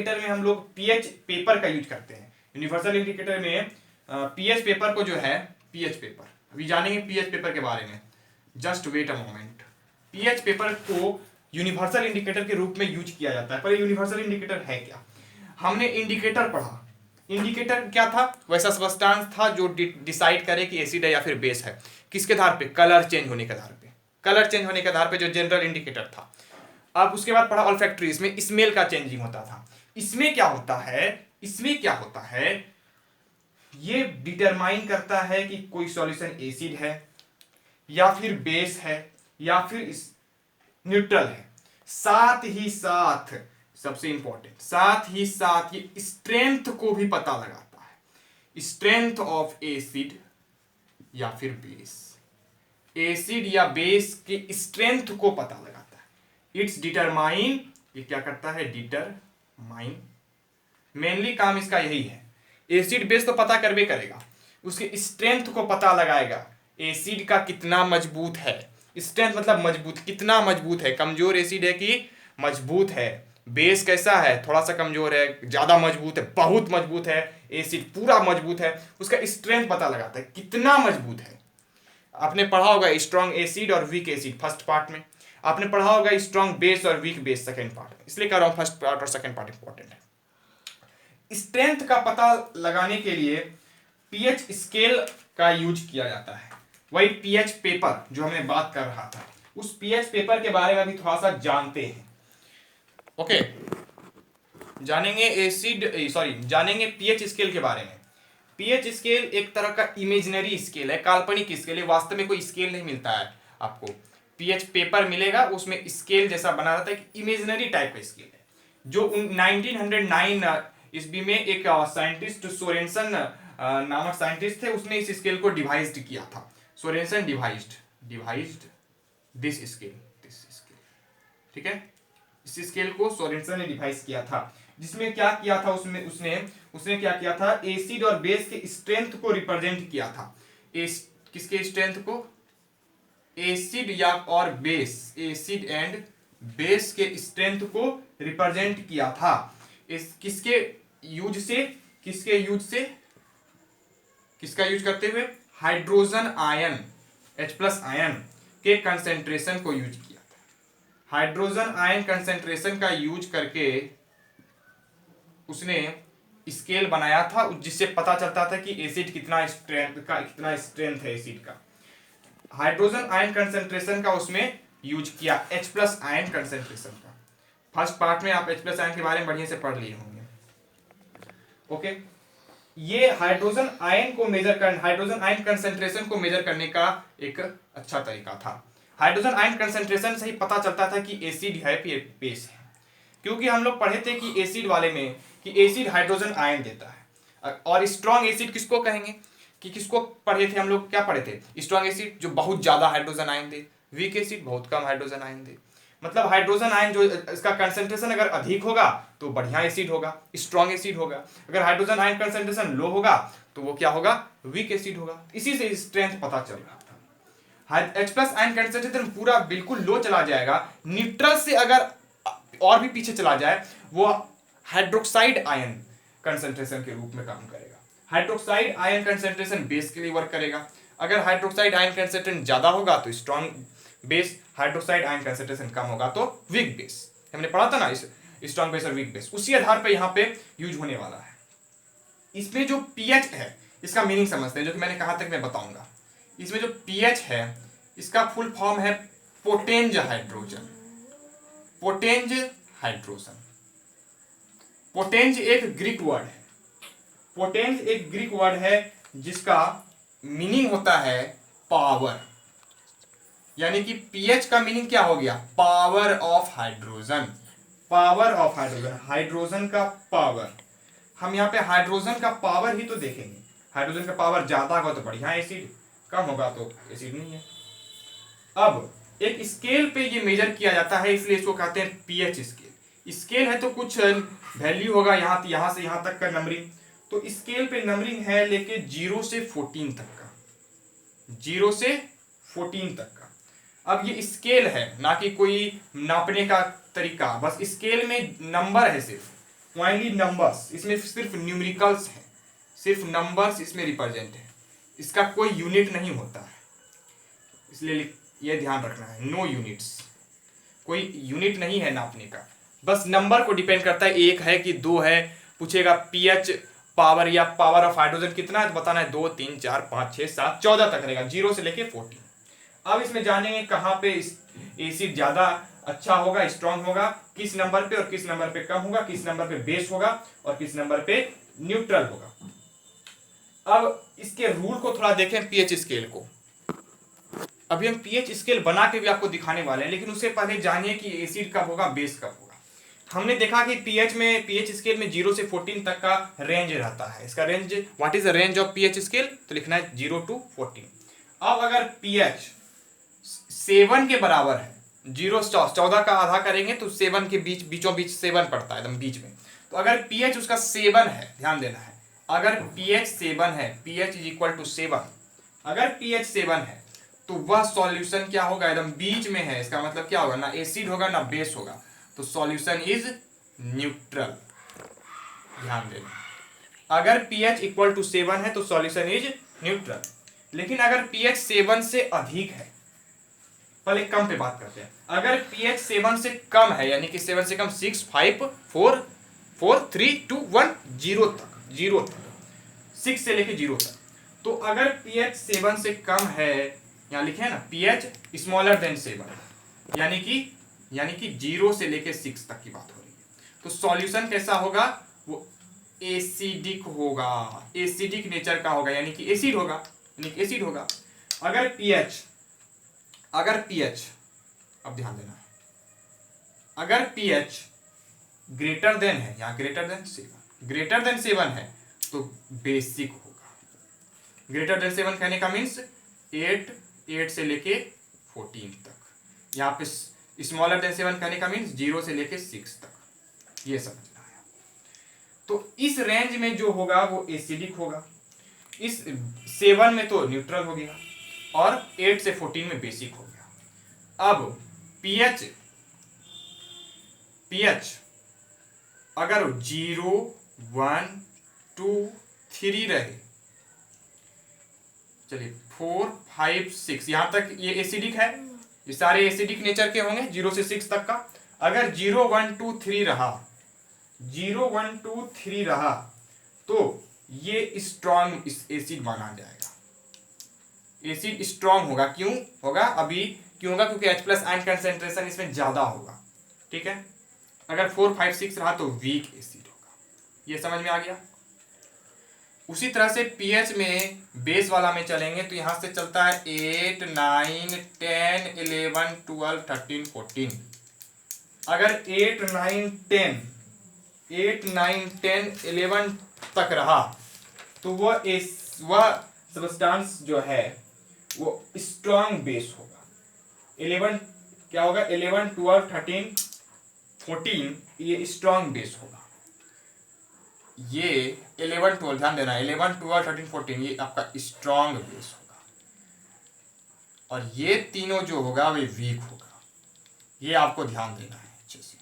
Indicator में हम लोग पीएच पेपर का यूज करते हैं। यूनिवर्सल इंडिकेटर में पीएच पेपर को जो है, पीएच पेपर अभी जानेंगे पीएच पेपर के बारे में, just wait a moment. PH paper को यूनिवर्सल इंडिकेटर के रूप में यूज किया जाता है। पर यूनिवर्सल इंडिकेटर है क्या? हमने इंडिकेटर पढ़ा, इंडिकेटर क्या था? वैसा सब्सटेंस था जो डिसाइड करे कि एसिड है या फिर बेस है। किसके आधार पे? कलर चेंज होने के आधार पे। कलर चेंज होने के आधार पे जो जनरल इंडिकेटर था। अब उसके बाद पढ़ा ऑल्फैक्टरी, इसमें स्मेल का चेंजिंग होता था। इसमें क्या होता है, इसमें क्या होता है, ये डिटरमाइन करता है कि कोई सॉल्यूशन एसिड है या फिर बेस है या फिर न्यूट्रल है। साथ ही साथ सबसे इंपॉर्टेंट, साथ ही साथ ये स्ट्रेंथ को भी पता लगाता है, स्ट्रेंथ ऑफ एसिड या फिर बेस। एसिड या बेस के स्ट्रेंथ को पता लगाता है। इट्स डिटरमाइन, ये क्या करता है? डिटरमाइन। मेनली काम इसका यही है। एसिड बेस तो पता करबे करेगा, उसके स्ट्रेंथ को पता लगाएगा। एसिड का कितना मजबूत है, स्ट्रेंथ मतलब मजबूत, कितना मजबूत है, कमजोर एसिड है कि मजबूत है। बेस कैसा है? थोड़ा सा कमजोर है, ज्यादा मजबूत है, बहुत मजबूत है। एसिड पूरा मजबूत है, उसका स्ट्रेंथ पता लगाता है कितना मजबूत है। आपने पढ़ा होगा स्ट्रॉन्ग एसिड और वीक एसिड फर्स्ट पार्ट में, आपने पढ़ा होगा स्ट्रॉन्ग बेस और वीक बेस सेकेंड पार्ट में, इसलिए कह रहा हूं फर्स्ट पार्ट और सेकेंड पार्ट इंपॉर्टेंट है। स्ट्रेंथ का पता लगाने के लिए पीएच स्केल का यूज किया जाता है। वही पीएच पेपर जो हमने बात कर रहा था, उस पीएच पेपर के बारे में अभी थोड़ा सा जानते हैं। ओके, जानेंगे जानेंगे पीएच स्केल के बारे में। पीएच स्केल एक तरह का इमेजिनरी स्केल है, काल्पनिक स्केल है। वास्तव में कोई स्केल नहीं मिलता है आपको। पीएच पेपर मिलेगा, उसमें स्केल जैसा बना रहता है, इमेजिनरी टाइप का स्केल है। जो 1909 ईस्वी में एक साइंटिस्ट सोरेनसन नामक साइंटिस्ट थे, उसने इस स्केल को डिवाइज्ड किया था। सोरेनसन डिवाइज्ड दिस स्केल, ठीक है। इस स्केल को सोरेनसन ने डिवाइस किया था, जिसमें क्या किया था, उसने क्या किया था? एसिड और बेस के स्ट्रेंथ को रिप्रेजेंट किया था। किसके स्ट्रेंथ को? एसिड या और बेस, एसिड एंड बेस के स्ट्रेंथ को रिप्रेजेंट किया था। किसके यूज से? किसका यूज करते हुए? हाइड्रोजन आयन, H+ आयन के कंसेंट्रेशन को यूज किया था। हाइड्रोजन आयन कंसेंट्रेशन का यूज करके उसने स्केल बनाया था, जिससे पता चलता था कि एसिड कितना स्ट्रेंथ है एसिड का। हाइड्रोजन आयन कंसेंट्रेशन का उसमें यूज किया, H+ आयन कंसेंट्रेशन का। फर्स्ट पार्ट में आप H+ आयन के बारे में बढ़िया से पढ़ लिए होंगे। ओके, ये हाइड्रोजन आयन कंसेंट्रेशन को मेजर करने का एक अच्छा तरीका था। हाइड्रोजन आयन कंसेंट्रेशन से ही पता चलता था कि एसिड है फिर बेस है, क्योंकि हम लोग पढ़े थे कि एसिड वाले में कि एसिड हाइड्रोजन आयन देता है। और स्ट्रॉन्ग एसिड किसको कहेंगे? कि किसको पढ़े थे हम लोग? क्या पढ़े थे? स्ट्रॉन्ग एसिड जो बहुत ज्यादा हाइड्रोजन आयन दे, वीक एसिड बहुत कम हाइड्रोजन आयन दे। मतलब हाइड्रोजन आयन जो इसका कंसेंट्रेशन अगर अधिक होगा तो बढ़िया एसिड होगा, स्ट्रॉन्ग एसिड होगा। अगर हाइड्रोजन आयन कंसेंट्रेशन लो होगा तो वो क्या होगा? वीक एसिड होगा। इसी से स्ट्रेंथ पता चल रहा था। H+ आयन कंसेंट्रेशन पूरा बिल्कुल लो चला जाएगा, न्यूट्रल से अगर और भी पीछे चला जाए, वो हाइड्रोक्साइड आयन कंसेंट्रेशन के रूप में काम करेगा। हाइड्रोक्साइड आयन कंसेंट्रेशन बेस के लिए वर्क करेगा। अगर हाइड्रोक्साइड आयन कंसेंट्रेशन ज्यादा होगा तो strong base, hydroxide ion concentration कम होगा तो वीक बेस। हमने पढ़ा था ना इस स्ट्रॉन्ग बेस और वीक बेस, उसी आधार पे यहाँ पे यूज होने वाला है। इसमें जो पीएच है, इसका मीनिंग समझते हैं, जो कि मैंने कहा तक मैं बताऊंगा। इसमें जो पीएच है, इसका फुल फॉर्म है पोटेंज हाइड्रोजन। पोटेंज हाइड्रोजन, पोटेंज एक ग्रीक वर्ड है। पोटेंज एक ग्रीक वर्ड है जिसका मीनिंग होता है पावर। यानी कि पीएच का मीनिंग क्या हो गया? Power of hydrogen. Power of hydrogen, hydrogen का पावर। हम यहाँ पे हाइड्रोजन का पावर ही तो देखेंगे। हाइड्रोजन का पावर ज्यादा होगा तो बढ़िया एसिड, कम होगा तो एसिड नहीं है। अब एक स्केल पे ये मेजर किया जाता है, इसलिए इसको कहते हैं पीएच स्केल। स्केल है तो कुछ वैल्यू होगा, यहां से यहां तक का नंबरिंग। तो स्केल पे नंबरिंग है लेके 0 से 14 तक का, 0 से 14 तक का। अब ये स्केल है, ना कि कोई नापने का तरीका, बस स्केल में नंबर है सिर्फ। ओनली नंबर्स, इसमें सिर्फ न्यूमेरिकल्स हैं, सिर्फ नंबर्स इसमें रिप्रेजेंट है, इसका कोई यूनिट नहीं होता है, इसलिए ये ध्यान रखना है, नो यूनिट्स, कोई यूनिट नहीं है नापने का, बस नंबर को डिपेंड करता है, एक है कि दो है, पूछेगा पीएच पावर या पावर ऑफ हाइड्रोजन कितना है तो बताना है 2 3 4 5 6 7 14 तक रहेगा, 0 से लेके 14। अब इसमें जानेंगे कहाँ पे एसिड ज्यादा अच्छा होगा, स्ट्रांग होगा, किस नंबर पे और किस नंबर पे कम होगा, किस नंबर पे बेस होगा और किस नंबर पे न्यूट्रल होगा। अब इसके रूल को थोड़ा देखें, पीएच स्केल को। अभी हम पीएच स्केल बना के भी आपको दिखाने वाले हैं, लेकिन उससे पहले जानिए कि एसिड कब होगा, बेस कब होगा। हमने देखा कि पीएच स्केल में 0 से 14 तक का रेंज रहता है। इसका range, what is the range of pH scale, तो लिखना है 0 to 14। अब अगर पीएच 7 के बराबर है, 0 14 का आधा करेंगे तो 7 के बीचों बीच 7 पड़ता है, एकदम बीच में। तो अगर पीएच उसका 7 है, ध्यान देना है, अगर पीएच 7 है, पीएच इज इक्वल टू 7, अगर पीएच 7 है तो वह सॉल्यूशन क्या होगा, एकदम बीच में है। इसका मतलब क्या होगा, ना एसिड होगा ना बेस होगा, तो सॉल्यूशन इज न्यूट्रल। ध्यान देना, अगर pH इक्वल टू 7 है तो सॉल्यूशन इज न्यूट्रल। लेकिन अगर pH 7 से अधिक है, पहले कम पे बात करते हैं, अगर pH 7 से कम है, यानी कि 7 से कम 6 5 4 4 3 2 1 0 तक, 0 तक 6 से लेके 0 तक, तो अगर pH 7 से कम है, यहाँ लिखे है ना pH स्मॉलर देन 7, यानी कि 0 से लेके 6 तक की बात हो रही है, तो सॉल्यूशन कैसा होगा, वो एसिडिक होगा, एसिडिक नेचर का होगा, यानी कि एसिड होगा, यानी कि एसिड होगा। अगर pH अब ध्यान देना है, अगर pH ग्रेटर देन है, यहाँ ग्रेटर देन 7 है तो बेसिक होगा। ग्रेटर देन 7 कहने का मीन्स 8 से लेके 14 तक, यहाँ पे स्मॉलर देन 7 कहने का मीन्स 0 से लेके 6 तक, ये समझना है। तो इस रेंज में जो होगा वो एसिडिक होगा, इस 7 में तो न्यूट्रल हो गया और 8 से 14 में बेसिक हो गया। अब pH अगर 0 1 2 3 रहे, चलिए 4 5 6 यहां तक ये एसिडिक है, ये सारे एसिडिक नेचर के होंगे 0 से 6 तक का। अगर 0 1 2 3 रहा, 0 1 2 3 रहा तो ये स्ट्रॉन्ग एसिड माना जाएगा, एसिड स्ट्रॉन्ग होगा। क्यों होगा, अभी क्यों होगा, क्योंकि H+ आयन कंसेंट्रेशन इसमें ज्यादा होगा, ठीक है। अगर 4 5 6 रहा तो वीक एसिड होगा, ये समझ में आ गया। उसी तरह से pH में बेस वाला में चलेंगे तो यहां से चलता है 8 9 10 11 12 13 14। अगर 8 9 10 11 तक रहा तो वह सब्सटेंस जो है वो स्ट्रॉन्ग बेस होगा। 11 क्या होगा, 11 12 13 14 ये स्ट्रॉन्ग बेस होगा। ये 11 12 ध्यान देना, 11 12 13 14 ये आपका स्ट्रॉन्ग बेस होगा, और ये तीनों जो होगा वे वीक होगा, ये आपको ध्यान देना है अच्छे से।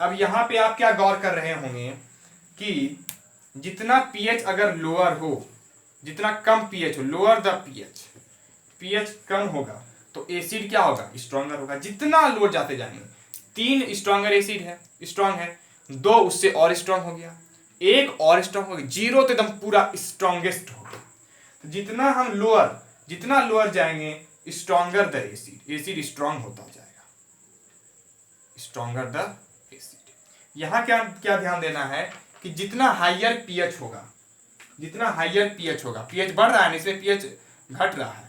अब यहाँ पे आप क्या गौर कर रहे होंगे कि जितना pH अगर लोअर हो, जितना कम pH हो, लोअर द pH कम होगा तो एसिड क्या होगा, स्ट्रॉन्गर होगा। जितना लोअर जाते जाएंगे, 3 स्ट्रॉन्गर एसिड है, स्ट्रॉन्ग है, 2 उससे और स्ट्रॉन्ग हो गया, 1 और स्ट्रॉन्ग हो गया, 0 तो एकदम पूरा स्ट्रॉन्गेस्ट हो गया। तो जितना लोअर जाएंगे स्ट्रॉन्गर द एसिड स्ट्रॉन्ग होता जाएगा, स्ट्रॉन्गर द एसिड। यहाँ क्या ध्यान देना है कि जितना हाइयर pH होगा, pH बढ़ रहा है, इसमें pH घट रहा है।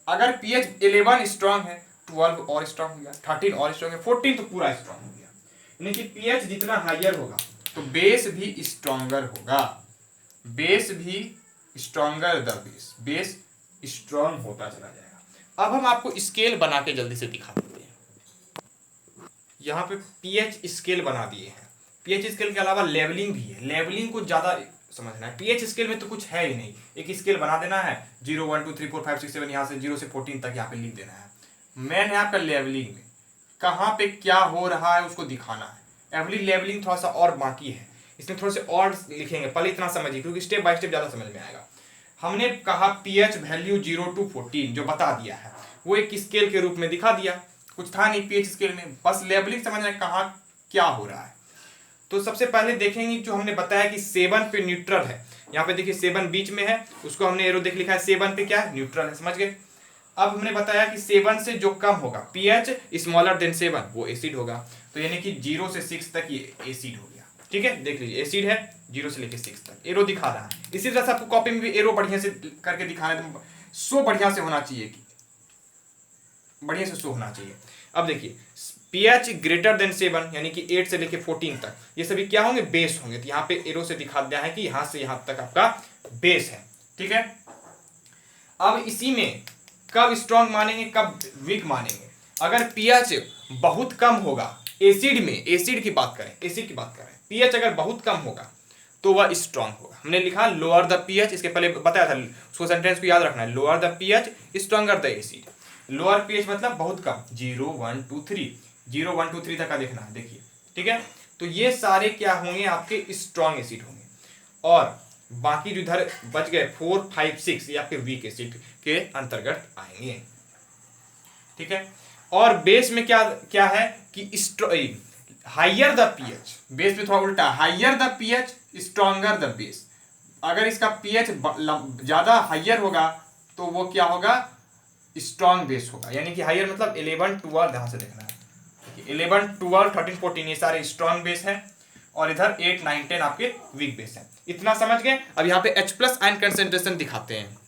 अगर pH 11 स्ट्रॉन्ग है, 12 और स्ट्रॉन्ग हो गया, 13 और स्ट्रॉन्ग है, 14 तो पूरा स्ट्रॉन्ग हो गया। यानी कि pH जितना हाइयर होगा तो बेस भी स्ट्रॉन्गर होगा, बेस भी स्ट्रॉन्गर द बेस स्ट्रॉन्ग होता चला जाएगा। अब हम आपको स्केल बना के जल्दी से दिखा देते हैं। यहाँ पे pH स्केल बना दिए हैं। pH स्केल के अलावा लेवलिंग भी है, लेवलिंग को ज्यादा समझना है। pH स्केल में तो कुछ है ही नहीं, एक स्केल बना देना है, 0 1 2 3 4 5 6 7 यहाँ से 0 से 14 तक यहाँ पे लिख देना है। मेन है आपका लेवलिंग में कहाँ पे क्या हो रहा है उसको दिखाना है, एवरी लेबलिंग थोड़ा सा और बाकी है, इसमें थोड़े से और लिखेंगे, पहले इतना समझिए क्योंकि स्टेप बाय स्टेप ज़्यादा समझ में आएगा। हमने कहा पीएच वैल्यू 0 to 14 जो बता दिया है वो एक स्केल के रूप में दिखा दिया, कुछ था नहीं पीएच स्केल में, बस लेबलिंग समझना है कहाँ क्या हो रहा है। तो सबसे पहले देखेंगे जो हमने बताया कि 7 पे न्यूट्रल है, यहाँ पे देखिए 7 बीच में है, उसको हमने एरो देख लिखा है 7 पे क्या है, न्यूट्रल है, समझ गए। अब हमने बताया कि 7 से जो कम होगा पीएच स्मॉलर देन 7 वो एसिड होगा, तो यानी कि 0 से 6 तक ये एसिड हो गया, ठीक है। देख लीजिए एसिड है 0 से लेकर 6 तक, एरो दिखा रहा है। इसी तरह से आपको कॉपी में भी एरो बढ़िया से करके दिखाना है, शो बढ़िया से होना चाहिए, कि बढ़िया से शो होना चाहिए। अब देखिए pH ग्रेटर देन 7 यानी कि 8 से लेकर 14 तक ये सभी क्या होंगे, बेस होंगे। तो यहाँ पे एरो से दिखा दिया है कि यहाँ से यहाँ तक आपका बेस है, ठीक है। अब इसी में कब स्ट्रॉन्ग मानेंगे कब वीक मानेंगे, अगर pH बहुत कम होगा एसिड में, एसिड की बात करें, एसिड की बात करें, pH अगर बहुत कम होगा तो वह स्ट्रॉन्ग होगा। हमने लिखा लोअर द pH, इसके पहले बताया था, उसको सेंटेंस को याद रखना है, lower the pH stronger the acid. Lower pH मतलब बहुत कम, 0 1 2 3, 0 1 2 3 तक का देखना है, देखिए, ठीक है। तो ये सारे क्या होंगे आपके स्ट्रॉन्ग एसिड होंगे, और बाकी जो इधर बच गए 4 5 6 ये आपके वीक एसिड के अंतर्गत आएंगे, ठीक है। और बेस में क्या क्या है कि हाइयर द pH, बेस में थोड़ा उल्टा, higher the pH stronger the base. अगर इसका pH ज्यादा हाइयर होगा तो वो क्या होगा, स्ट्रॉन्ग बेस होगा, यानी कि हाइयर मतलब 11 12, ध्यान से देखना है, 11 12 13 14 ये सारे स्ट्रॉन्ग बेस हैं, और इधर 8 9 10 आपके वीक बेस हैं। इतना समझ गए। अब यहाँ पे H+ आयन कंसेंट्रेशन दिखाते हैं।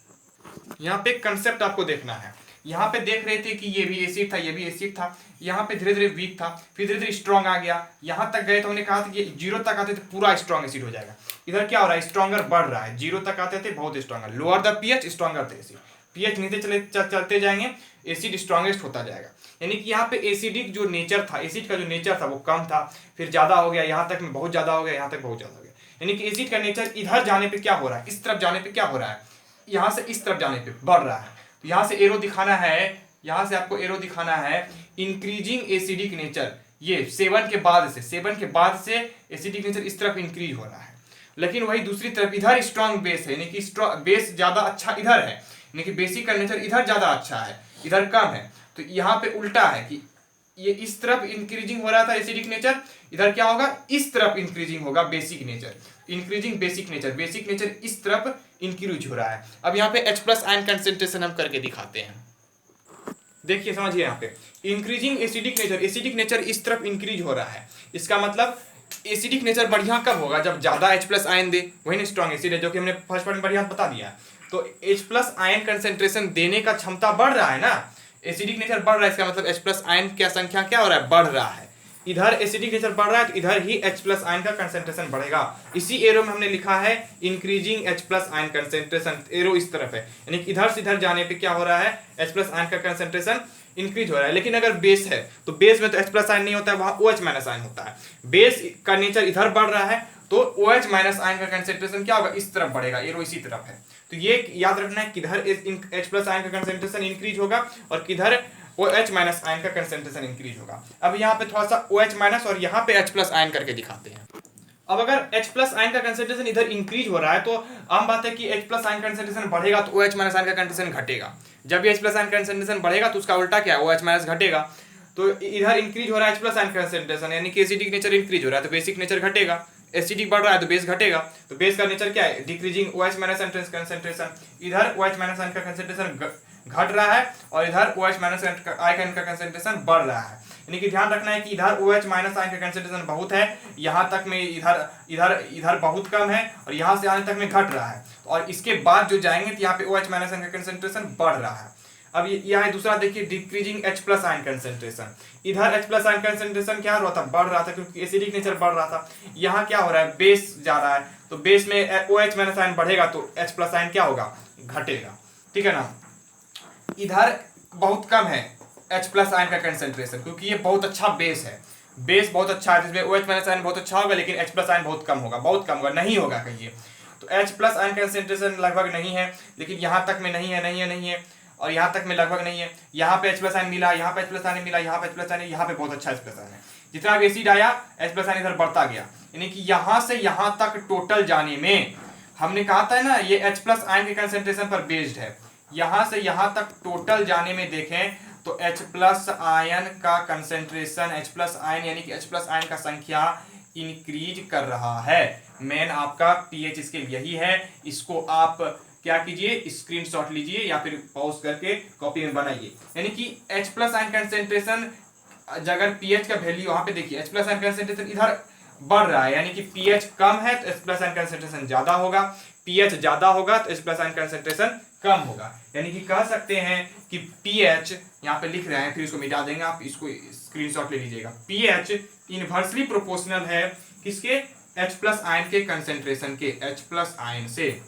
यहाँ पे कंसेप्ट आपको देखना है, यहाँ पे देख रहे थे कि ये भी एसिड था, ये भी एसिड था, यहाँ पे धीरे धीरे वीक था, फिर धीरे धीरे स्ट्रॉन्ग आ गया, यहाँ तक गए तो हमने कहा था कि 0 तक आते थे पूरा स्ट्रॉन्ग एसिड हो जाएगा। इधर क्या हो रहा है, स्ट्रॉन्गर बढ़ रहा है, 0 तक आते थे बहुत stronger, lower the pH stronger the acid, pH नीचे चलते जाएंगे एसिड स्ट्रॉन्गेस्ट होता जाएगा। यानी कि यहाँ पे एसिडिक जो नेचर था, एसिड का जो नेचर था वो कम था, फिर ज्यादा हो गया, यहाँ तक में बहुत ज्यादा हो गया, यहाँ तक बहुत ज्यादा हो गया। यानी कि एसिड का नेचर इधर जाने पे क्या हो रहा है, इस तरफ जाने पे क्या हो रहा है, यहाँ से इस तरफ जाने पे बढ़ रहा है। तो यहाँ से एरो दिखाना है, यहाँ से आपको एरो दिखाना है इंक्रीजिंग एसिडिक नेचर, ये 7 के बाद से एसिडिक नेचर इस तरफ इंक्रीज हो रहा है। लेकिन वही दूसरी तरफ इधर स्ट्रॉन्ग बेस है, यानी कि बेस ज्यादा अच्छा इधर है, यानी कि बेसिक का नेचर इधर ज्यादा अच्छा है, इधर कम है। तो यहाँ पे उल्टा है कि ये इस तरफ इंक्रीजिंग हो रहा था एसिडिक नेचर, इधर क्या होगा, इस तरफ इंक्रीजिंग होगा basic nature, increasing basic nature इस तरफ इंक्रीज हो रहा है। अब यहाँ पे H+ आयन कंसेंट्रेशन हम करके दिखाते हैं, देखिए समझिए, यहाँ पे इंक्रीजिंग एसिडिक नेचर इस तरफ इंक्रीज हो रहा है। इसका मतलब एसिडिक नेचर बढ़िया कब होगा, जब ज्यादा H+ आयन दे, वही ना स्ट्रॉन्ग एसिड है, जो कि हमने फर्स्ट पार्ट में बढ़िया बता दिया है। तो H+ आयन कंसेंट्रेशन देने का क्षमता बढ़ रहा है ना, एसिडिक नेचर बढ़ रहा है, इसका मतलब H+ आयन की संख्या क्या हो रहा है, बढ़ रहा है। इधर एसिडिक नेचर बढ़ रहा है तो इधर ही H+ आयन का कंसेंट्रेशन बढ़ेगा। इसी एरो में हमने लिखा है increasing H+ ion concentration, arrow इस तरफ है, यानी कि इधर से इधर जाने पे क्या हो रहा है, H+ आयन का कंसेंट्रेशन इंक्रीज हो रहा है। लेकिन अगर बेस है तो बेस में तो H+ आयन नहीं होता है, वहां OH- आयन होता है। बेस का नेचर इधर बढ़ रहा है तो OH- आयन का कंसेंट्रेशन क्या होगा, इस तरफ बढ़ेगा, एरो इसी तरफ है। तो ये याद रखना है किधर H+ आयन का कंसेंट्रेशन इंक्रीज होगा और किधर OH- आयन का कंसेंट्रेशन इंक्रीज होगा। अब यहाँ पे थोड़ा सा OH- और यहाँ पे H+ आयन करके दिखाते हैं। अब अगर H+ आयन का कंसेंट्रेशन इधर इंक्रीज हो रहा है तो आम बात है कि H+ आयन कंसेंट्रेशन बढ़ेगा तो OH- आयन का कंसेंट्रेशन घटेगा। जब भी H+ आयन कंसेंट्रेशन बढ़ेगा तो उसका उल्टा क्या है, OH- घटेगा। तो इधर इंक्रीज हो रहा है H+ आयन कंसेंट्रेशन, यानी कि एसिडिक नेचर इंक्रीज हो रहा है तो बेसिक नेचर घटेगा, एसिडिक बढ़ रहा है तो बेस घटेगा। तो बेस का नेचर क्या है, डिक्रीजिंग OH- कंसेंट्रेशन, इधर OH- आयन का कंसेंट्रेशन घट रहा है और इधर OH- आयन का कंसेंट्रेशन बढ़ रहा है। यानी कि ध्यान रखना है कि इधर OH- आयन का कंसेंट्रेशन बहुत है, यहाँ तक में इधर इधर इधर बहुत कम है, और यहाँ से आने तक में घट रहा है, और इसके बाद जो जाएंगे तो यहाँ पे OH- आयन का कंसेंट्रेशन बढ़ रहा है। अब यहाँ दूसरा देखिए डिक्रीजिंग H+ आयन कंसेंट्रेशन, इधर H+ आयन कंसेंट्रेशन क्या हो रहा था, बढ़ रहा था, क्योंकि एसिडिक नेचर बढ़ रहा था। यहाँ क्या हो रहा है, बेस जा रहा है, तो बेस में OH- आयन बढ़ेगा तो H+ आयन क्या होगा, घटेगा, ठीक है ना। इधर बहुत कम है H+ आयन का कंसेंट्रेशन, क्योंकि ये बहुत अच्छा बेस है, बेस बहुत अच्छा है, जिसमें OH- आयन बहुत अच्छा होगा, लेकिन H+ आयन बहुत कम होगा, नहीं होगा कहिए। तो H+ आयन कंसेंट्रेशन लगभग नहीं है, लेकिन यहाँ तक में नहीं है, और यहाँ तक में लगभग नहीं है। यहाँ पे H+ आयन मिला, यहाँ पे H+ आयन मिला, यहाँ पे H+ आयन, यहाँ पे बहुत अच्छा H+ आयन है। जितना भी एसिड आया H प्लस आयन इधर बढ़ता गया, यानी कि यहां से यहां तक टोटल जाने में हमने कहा था ना ये H प्लस आयन के कंसेंट्रेशन पर बेस्ड है। यहां से यहां तक टोटल जाने में देखें तो H प्लस आयन का कंसेंट्रेशन, H प्लस आयन यानी कि H प्लस आयन का संख्या इंक्रीज कर रहा है। मेन आपका पीएच इसके यही है। इसको आप क्या कीजिए, स्क्रीनशॉट लीजिए या फिर पॉज करके कॉपी में बनाइए। यानी कि H प्लस आयन कंसेंट्रेशन अगर पीएच का वैल्यू वहां पे देखिए, H प्लस आयन कंसेंट्रेशन इधर बढ़ रहा है, यानी कि पीएच कम है तो H प्लस आयन कंसेंट्रेशन ज्यादा होगा, पीएच ज्यादा होगा तो H प्लस आयन कंसेंट्रेशन कम होगा। यानी कि कह सकते हैं कि पीएच यहाँ पे लिख रहे हैं, फिर इसको मिटा देंगे, आप इसको स्क्रीनशॉट ले लीजिएगा। पीएच इनवर्सली प्रोपोर्शनल है किसके, H प्लस आयन के कंसेंट्रेशन के, H प्लस आयन से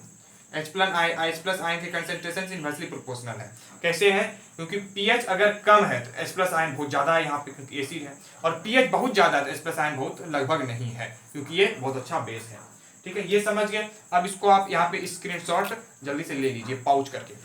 H प्लस आयन के कंसेंट्रेशन से इनवर्सली प्रोपोर्शनल है। कैसे है, क्योंकि पीएच अगर कम है तो H प्लस आयन बहुत ज्यादा है यहाँ पे क्योंकि एसिड है, और पीएच बहुत ज्यादा है तो H प्लस आयन बहुत लगभग नहीं है क्योंकि ये बहुत अच्छा बेस है। ठीक है, ये समझ गए। अब इसको आप यहाँ पे स्क्रीनशॉट जल्दी से ले लीजिए पाउच करके।